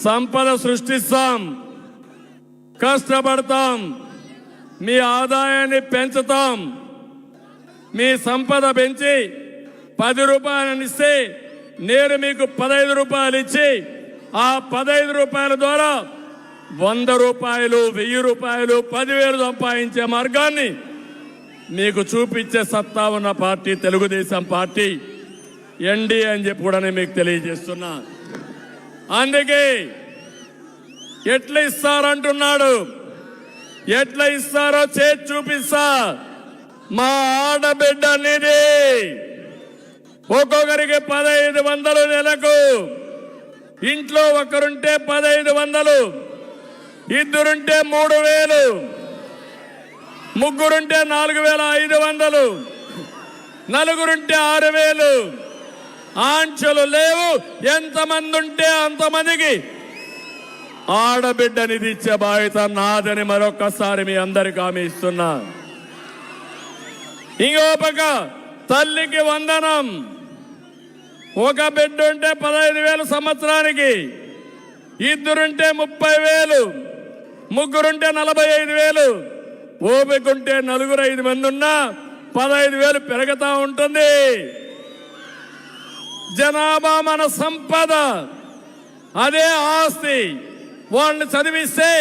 సంపద సృష్టిస్తాం, కష్టపడతాం, మీ ఆదాయాన్ని పెంచుతాం. మీ సంపద పెంచి 10 రూపాయలు ఇస్తే నేను మీకు 15 రూపాయలు ఇచ్చి ఆ 15 రూపాయల ద్వారా 100 రూపాయలు, 1000 రూపాయలు, 10,000 సంపాదించే మార్గాన్ని మీకు చూపించే సత్తా ఉన్న పార్టీ తెలుగుదేశం పార్టీ, ఎన్డీఏ అని చెప్పి కూడా నేను మీకు తెలియజేస్తున్నా. అందుకే ఎట్లా ఇస్తారంటున్నాడు, ఎట్లా ఇస్తారో చేసి చూపిస్తా. మా ఆడబిడ్డ నిధి ఒక్కొక్కరికి 1500 నెలకు, ఇంట్లో ఒకరుంటే 1500, ఇద్దరుంటే 3000, ముగ్గురుంటే 4500, నలుగురుంటే 6000. ఆంక్షలు లేవు. ఎంతమంది ఉంటే అంతమందికి ఆడబిడ్డ నిధి ఇచ్చే బాధ్యత నాదని మరొక్కసారి మీ అందరికీ హామీ ఇస్తున్నా. ఇంకో పక్క తల్లికి వందనం. ఒక బిడ్డ ఉంటే 15,000 సంవత్సరానికి, ఇద్దరుంటే 30,000, ముగ్గురుంటే 45,000, ఓపికంటే నలుగురు 5 మంది ఉన్నా 15,000 పెరుగుతా ఉంటుంది. జనాభా మన సంపద, అదే ఆస్తి. వాళ్ళని చదివిస్తే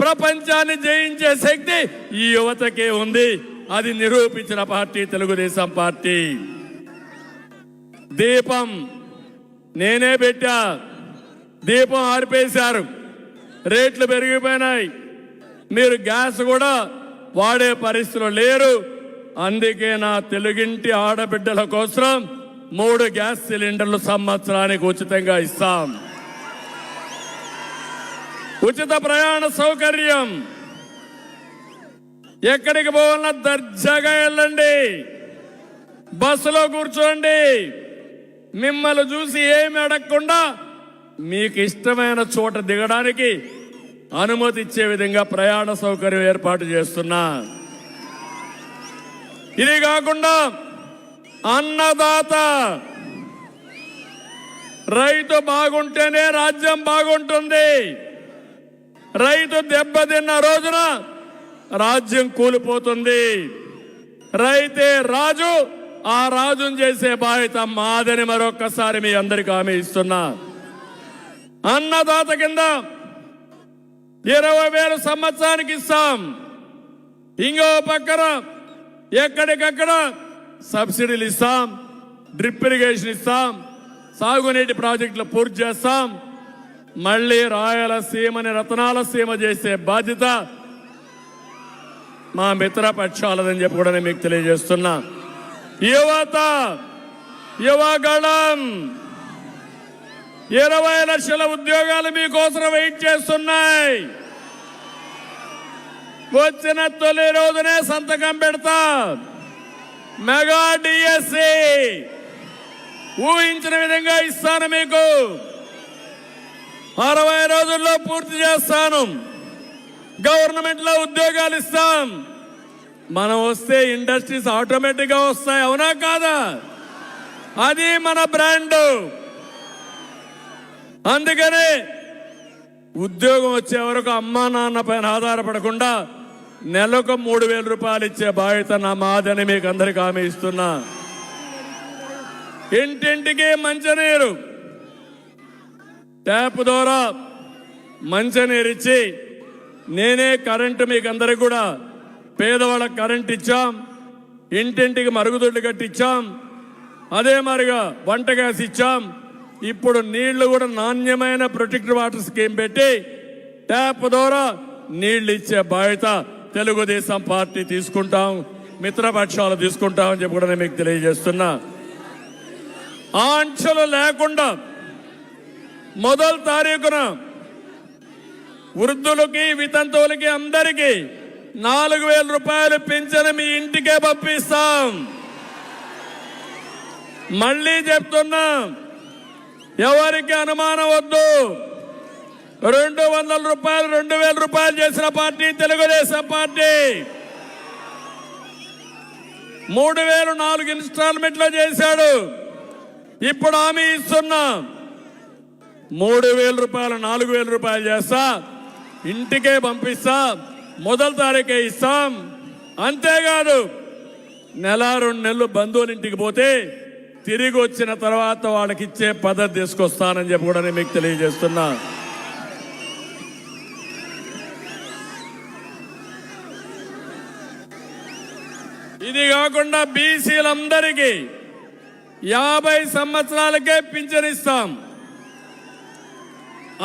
ప్రపంచాన్ని జయించే శక్తి ఈ యువతకే ఉంది. అది నిరూపించిన పార్టీ తెలుగుదేశం పార్టీ. దీపం నేనే పెట్టా, దీపం ఆర్పేశారు, రేట్లు పెరిగిపోయినాయి. మీరు గ్యాస్ కూడా వాడే పరిస్థితులు లేరు. అందుకే నా తెలుగింటి ఆడబిడ్డల కోసం 3 గ్యాస్ సిలిండర్లు సంవత్సరానికి ఉచితంగా ఇస్తాం. ఉచిత ప్రయాణ సౌకర్యం. ఎక్కడికి పోవాలన్నా దర్జాగా వెళ్ళండి, బస్సులో కూర్చోండి. మిమ్మల్ని చూసి ఏమి అడగకుండా మీకు ఇష్టమైన చోట దిగడానికి అనుమతి ఇచ్చే విధంగా ప్రయాణ సౌకర్యం ఏర్పాటు చేస్తున్నా. ఇది కాకుండా అన్నదాత, రైతు బాగుంటేనే రాజ్యం బాగుంటుంది. రైతు దెబ్బతిన్న రోజున రాజ్యం కూలిపోతుంది. రైతే రాజు, ఆ రాజును చేసే బాధ్యత మాదని మరొక్కసారి మీ అందరికీ హామీ ఇస్తున్నా. అన్నదాత కింద 20,000 సంవత్సరానికి ఇస్తాం. ఇంకో పక్కన ఎక్కడికక్కడ సబ్సిడీలు ఇస్తాం, డ్రిప్ ఇరిగేషన్ ఇస్తాం, సాగునీటి ప్రాజెక్టులు పూర్తి చేస్తాం. మళ్ళీ రాయలసీమని రతనాలసీమ చేసే బాధ్యత మా మిత్ర పక్షాలదని చెప్పి కూడా నేను మీకు తెలియజేస్తున్నా. యువత, యువగళం, 20 లక్షల ఉద్యోగాలు మీకోసం వెయిట్ చేస్తున్నాయి. వచ్చిన తొలి రోజునే సంతకం పెడతా. మెగా డిఎస్సి ఊహించిన విధంగా ఇస్తాను. మీకు 60 రోజుల్లో పూర్తి చేస్తాను. గవర్నమెంట్ లో ఉద్యోగాలు ఇస్తాం. మనం వస్తే ఇండస్ట్రీస్ ఆటోమేటిక్ గా వస్తాయి, అవునా కాదా? అది మన బ్రాండ్. అందుకనే ఉద్యోగం వచ్చే వరకు అమ్మా నాన్న పైన ఆధారపడకుండా నెలకు 3,000 రూపాయలు ఇచ్చే బాధ్యత నా మాదని మీకు అందరికీ హామీ ఇస్తున్నా. ఇంటింటికి మంచినీరు, ట్యాప్ ద్వారా మంచినీరు ఇచ్చి నేనే కరెంటు మీకు అందరికి కూడా పేదవాళ్ళకి కరెంట్ ఇచ్చాం. ఇంటింటికి మరుగుదొడ్లు కట్టించాం. అదే మరిగా వంట గ్యాస్ ఇచ్చాం. ఇప్పుడు నీళ్లు కూడా నాణ్యమైన ప్రొటెక్టెడ్ వాటర్ స్కీమ్ పెట్టి ట్యాప్ ద్వారా నీళ్లు ఇచ్చే బాధ్యత తెలుగుదేశం పార్టీ తీసుకుంటాం, మిత్రపక్షాలు తీసుకుంటామని చెప్పి కూడా నేను మీకు తెలియజేస్తున్నా. ఆంక్షలు లేకుండా మొదటి తారీఖున వృద్ధులకి, వితంతువులకి అందరికీ 4,000 రూపాయలు పింఛను మీ ఇంటికే పంపిస్తాం. మళ్ళీ చెప్తున్నా, ఎవరికి అనుమానం వద్దు. 200 రూపాయలు 2,000 రూపాయలు చేసిన పార్టీ తెలుగుదేశం పార్టీ. 3,000 4 ఇన్స్టాల్మెంట్లో చేశాడు. ఇప్పుడు హామీ ఇస్తున్నా, 3,000 రూపాయలు 4,000 రూపాయలు చేస్తా, ఇంటికే పంపిస్తా, మొదటి తారీఖే ఇస్తాం. అంతేకాదు నెల 2 నెలలు బంధువుల ఇంటికి పోతే తిరిగి వచ్చిన తర్వాత వాళ్ళకి ఇచ్చే పద్ధతి తీసుకొస్తానని చెప్పి కూడా నేను మీకు తెలియజేస్తున్నా. ఇది కాకుండా బీసీలందరికీ 50 సంవత్సరాలకే పింఛన్ ఇస్తాం.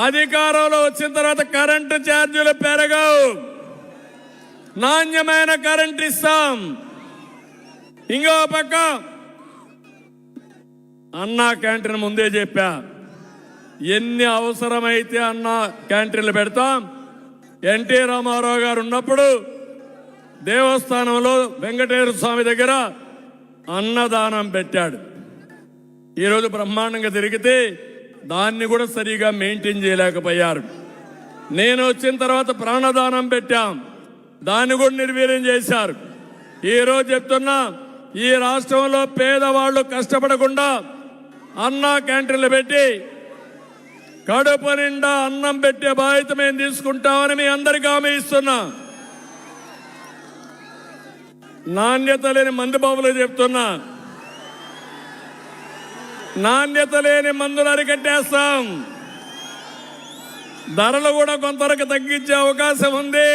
అధికారంలో వచ్చిన తర్వాత కరెంటు ఛార్జీలు పెరగవు, నాణ్యమైన కరెంటు ఇస్తాం. ఇంకో పక్క అన్నా క్యాంటీన్ ముందే చెప్పా, ఎన్ని అవసరమైతే అన్నా క్యాంటీన్లు పెడతాం. ఎన్టీ రామారావు గారు ఉన్నప్పుడు దేవస్థానంలో వెంకటేశ్వర స్వామి దగ్గర అన్నదానం పెట్టాడు. ఈరోజు బ్రహ్మాండంగా తిరిగితే దాన్ని కూడా సరిగా మెయింటైన్ చేయలేకపోయారు. నేను వచ్చిన తర్వాత ప్రాణదానం పెట్టాం, దాన్ని కూడా నిర్వీర్యం చేశారు. ఈరోజు చెప్తున్నా, ఈ రాష్ట్రంలో పేదవాళ్ళు కష్టపడకుండా అన్నా క్యాంటీన్లు పెట్టి కడుపు నిండా అన్నం పెట్టే బాధ్యత మేము తీసుకుంటామని మీ అందరికీ హామీ ఇస్తున్నా. నాణ్యత లేని మందు బాబులు చెప్తున్నా, నాణ్యత లేని మందులు అరికట్టేస్తాం. ధరలు కూడా కొంతవరకు తగ్గించే అవకాశం ఉంది.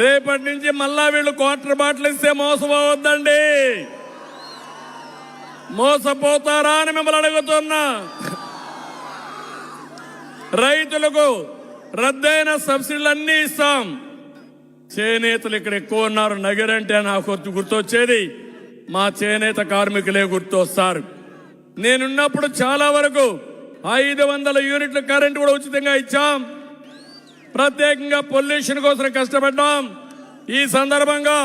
రేపటి నుంచి మళ్ళా వీళ్ళు క్వార్టర్ బాటిల్ ఇస్తే మోసపోవద్దండి. మోసపోతారా అని మిమ్మల్ని అడుగుతున్నా. రైతులకు రద్దయిన సబ్సిడీలు అన్నీ ఇస్తాం. చేనేతలు ఇక్కడ ఎక్కువ ఉన్నారు. నగరంటే నాకు గుర్తొచ్చేది మా చేనేత కార్మికులే గుర్తొస్తారు. నేనున్నప్పుడు చాలా వరకు 500 యూనిట్ల కరెంటు కూడా ఉచితంగా ఇచ్చాం. ప్రత్యేకంగా పొల్యూషన్ కోసం కష్టపడ్డాం. ఈ సందర్భంగా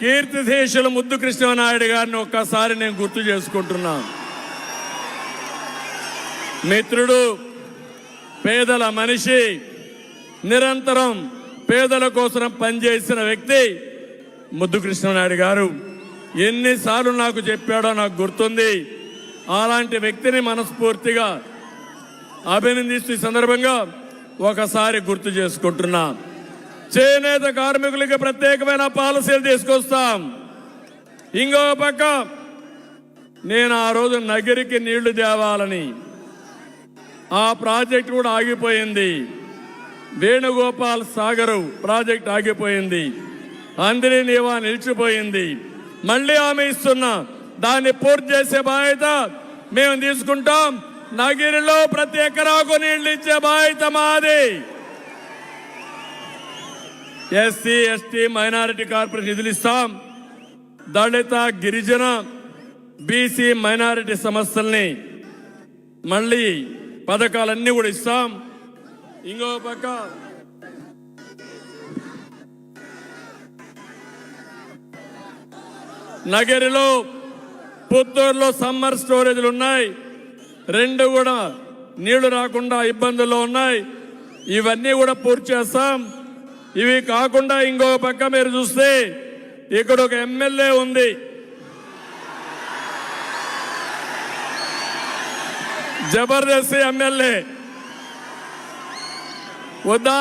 కీర్తిశేషులు ముద్దు కృష్ణనాయుడు గారిని ఒక్కసారి నేను గుర్తు చేసుకుంటున్నా. మిత్రుడు, పేదల మనిషి, నిరంతరం పేదల కోసం పనిచేసిన వ్యక్తి ముద్దు కృష్ణనాయుడు గారు. ఎన్నిసార్లు నాకు చెప్పాడో నాకు గుర్తుంది. అలాంటి వ్యక్తిని మనస్ఫూర్తిగా అభినందిస్తూ ఈ సందర్భంగా ఒకసారి గుర్తు చేసుకుంటున్నా. చేనేత కార్మికులకి ప్రత్యేకమైన పాలసీలు తీసుకొస్తాం. ఇంకో పక్క నేను ఆ రోజు నగిరికి నీళ్లు తేవాలని ఆ ప్రాజెక్ట్ కూడా ఆగిపోయింది. వేణుగోపాల్ సాగర్ ప్రాజెక్ట్ ఆగిపోయింది. అందరి నీవా నిలిచిపోయింది. మళ్ళీ హామీ ఇస్తున్నా, దాన్ని పూర్తి చేసే బాధ్యత మేము తీసుకుంటాం. నగిరిలో ప్రతి ఎకరాకు నీళ్లు ఇచ్చే బాధ్యత మాది. ఎస్సీ ఎస్టీ మైనారిటీ కార్పొరేషన్ నిధులు ఇస్తాం. దళిత గిరిజన బీసీ మైనారిటీ సమస్యల్ని మళ్ళీ పథకాలన్నీ కూడా ఇస్తాం. ఇంకో పక్క నగరిలో పుత్తూరులో సమ్మర్ స్టోరేజ్లు ఉన్నాయి. 2 కూడా నీళ్లు రాకుండా ఇబ్బందుల్లో ఉన్నాయి. ఇవన్నీ కూడా పూర్తి చేస్తాం. ఇవి కాకుండా ఇంకో పక్క మీరు చూస్తే ఇక్కడ ఒక ఎమ్మెల్యే ఉంది, జబర్దస్త్ ఎమ్మెల్యే వద్దా?